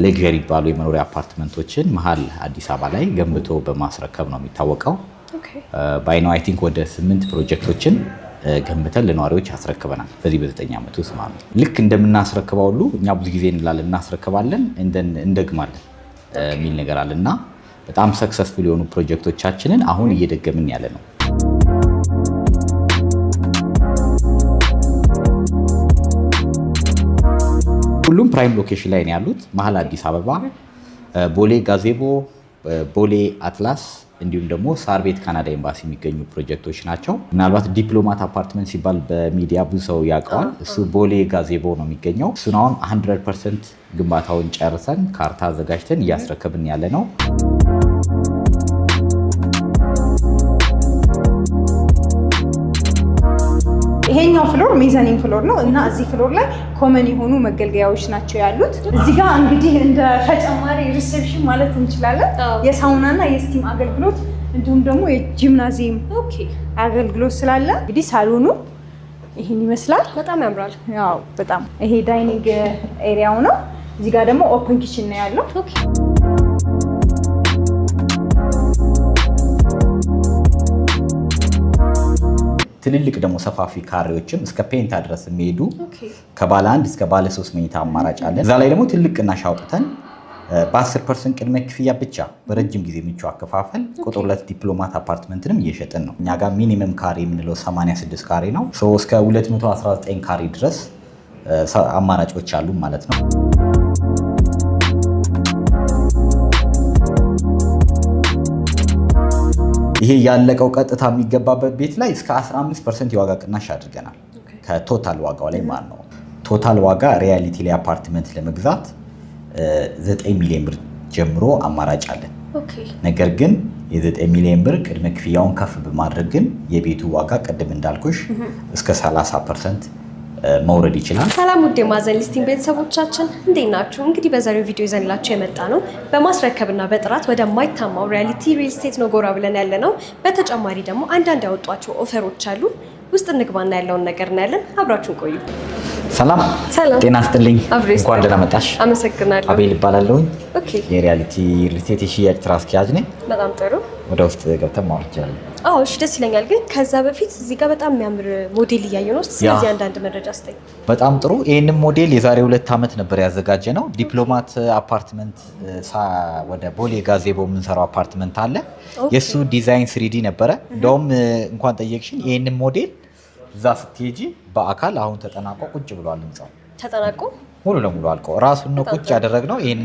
ሌክዠሪ ባሉ የመኖሪያ አፓርትመንቶችን መሃል አዲስ አበባ ላይ ገንብቶ በማስረከብ ነው የሚታወቀው። ባይኖ አይ ቲንክ ወደ 8 ፕሮጀክቶችን ገንብተን ለነዋሪዎች አስረክበናል በዚህ በ9 ዓመት ውስጥ ማለት ነው። ልክ እንደምናስረክበው ሁሉ እኛ ብዙ ጊዜ እንላለን እናስረክባለን እንደግማለን የሚል ነገር አለና በጣም ሰክሰስፉል የሆኑ ፕሮጀክቶቻችንን አሁን እየደገምን ያለ ነው። ሁሉም ፕራይም ሎኬሽን ላይ ነው ያሉት። መሃል አዲስ አበባ ቦሌ ጋዜቦ፣ ቦሌ አትላስ እንዲሁም ደግሞ ሳር ቤት ካናዳ ኤምባሲ የሚገኙ ፕሮጀክቶች ናቸው። ምናልባት ዲፕሎማት አፓርትመንት ሲባል በሚዲያ ብዙ ሰው ያውቀዋል። እሱ ቦሌ ጋዜቦ ነው የሚገኘው። እሱን አሁን 100% ግንባታውን ጨርሰን ካርታ አዘጋጅተን እያስረከብን ያለ ነው። ይሄኛው ፍሎር ሜዛኒን ፍሎር ነው እና እዚህ ፍሎር ላይ ኮመን የሆኑ መገልገያዎች ናቸው ያሉት። እዚህ ጋር እንግዲህ እንደ ተጨማሪ ሪሴፕሽን ማለት እንችላለን የሳውናና የስቲም አገልግሎት እንዲሁም ደግሞ የጂምናዚየም አገልግሎት ስላለ እንግዲህ ሳሎኑ ይሄን ይመስላል። በጣም ያምራል። ያው በጣም ይሄ ዳይኒንግ ኤሪያው ነው። እዚህ ጋር ደግሞ ኦፕን ኪችን ነው ያለው። ትልልቅ ደግሞ ሰፋፊ ካሬዎችም እስከ ፔንታ ድረስ የሚሄዱ ከባለ 1 እስከ ባለ 3 መኝታ አማራጭ አለ። እዛ ላይ ደግሞ ትልቅ ቅናሽ አውጥተን በ10% ቅድመ ክፍያ ብቻ በረጅም ጊዜ ምቹ አከፋፈል ቁጥር 2 ዲፕሎማት አፓርትመንትንም እየሸጥን ነው። እኛ ጋር ሚኒመም ካሬ የምንለው 86 ካሬ ነው። እስከ 219 ካሬ ድረስ አማራጮች አሉ ማለት ነው። ይሄ ያለቀው ቀጥታ የሚገባበት ቤት ላይ እስከ 15% የዋጋ ቅናሽ አድርገናል ከቶታል ዋጋው ላይ ማለት ነው። ቶታል ዋጋ ሪያሊቲ ላይ አፓርትመንት ለመግዛት 9 ሚሊዮን ብር ጀምሮ አማራጭ አለን። ነገር ግን የ9 ሚሊዮን ብር ቅድመ ክፍያውን ከፍ በማድረግ ግን የቤቱ ዋጋ ቅድም እንዳልኩሽ እስከ 30% መውረድ ይችላል። ሰላም ውድ የማዕዘን ሊስቲንግ ቤተሰቦቻችን እንዴት ናችሁ? እንግዲህ በዛሬው ቪዲዮ ይዘንላችሁ የመጣ ነው በማስረከብና በጥራት ወደማይታማው ሪያሊቲ ሪል ስቴት ነው ጎራ ብለን ያለ ነው። በተጨማሪ ደግሞ አንዳንድ ያወጧቸው ኦፈሮች አሉ። ውስጥ እንግባና ያለውን ነገር እናያለን። አብራችሁን ቆዩ። ሰላም ጤና ይስጥልኝ። እንኳን ደህና መጣሽ። አመሰግናለሁ። አቤል እባላለሁ። የሪያሊቲ ሪል ስቴት የሽያጭ ስራ አስኪያጅ ነኝ። በጣም ጥሩ። ወደ ውስጥ ገብተን ማውራት ይችላል። አዎ እሺ፣ ደስ ይለኛል። ግን ከዛ በፊት እዚህ ጋር በጣም የሚያምር ሞዴል እያየሁ ነው። ስለዚህ አንዳንድ መረጃ ስጠኝ። በጣም ጥሩ። ይህንን ሞዴል የዛሬ 2 ዓመት ነበር ያዘጋጀ ነው። ዲፕሎማት አፓርትመንት ወደ ቦሌ ጋዜቦ የምንሰራው አፓርትመንት አለ። የእሱ ዲዛይን 3D ነበረ። እንደውም እንኳን ጠየቅሽኝ ይህንን ሞዴል እዛ ስትሄጂ በአካል አሁን ተጠናቆ ቁጭ ብሏል። ህንጻው ተጠናቆ ሙሉ ለሙሉ አልቆ ራሱን ነው ቁጭ ያደረግነው። ይሄን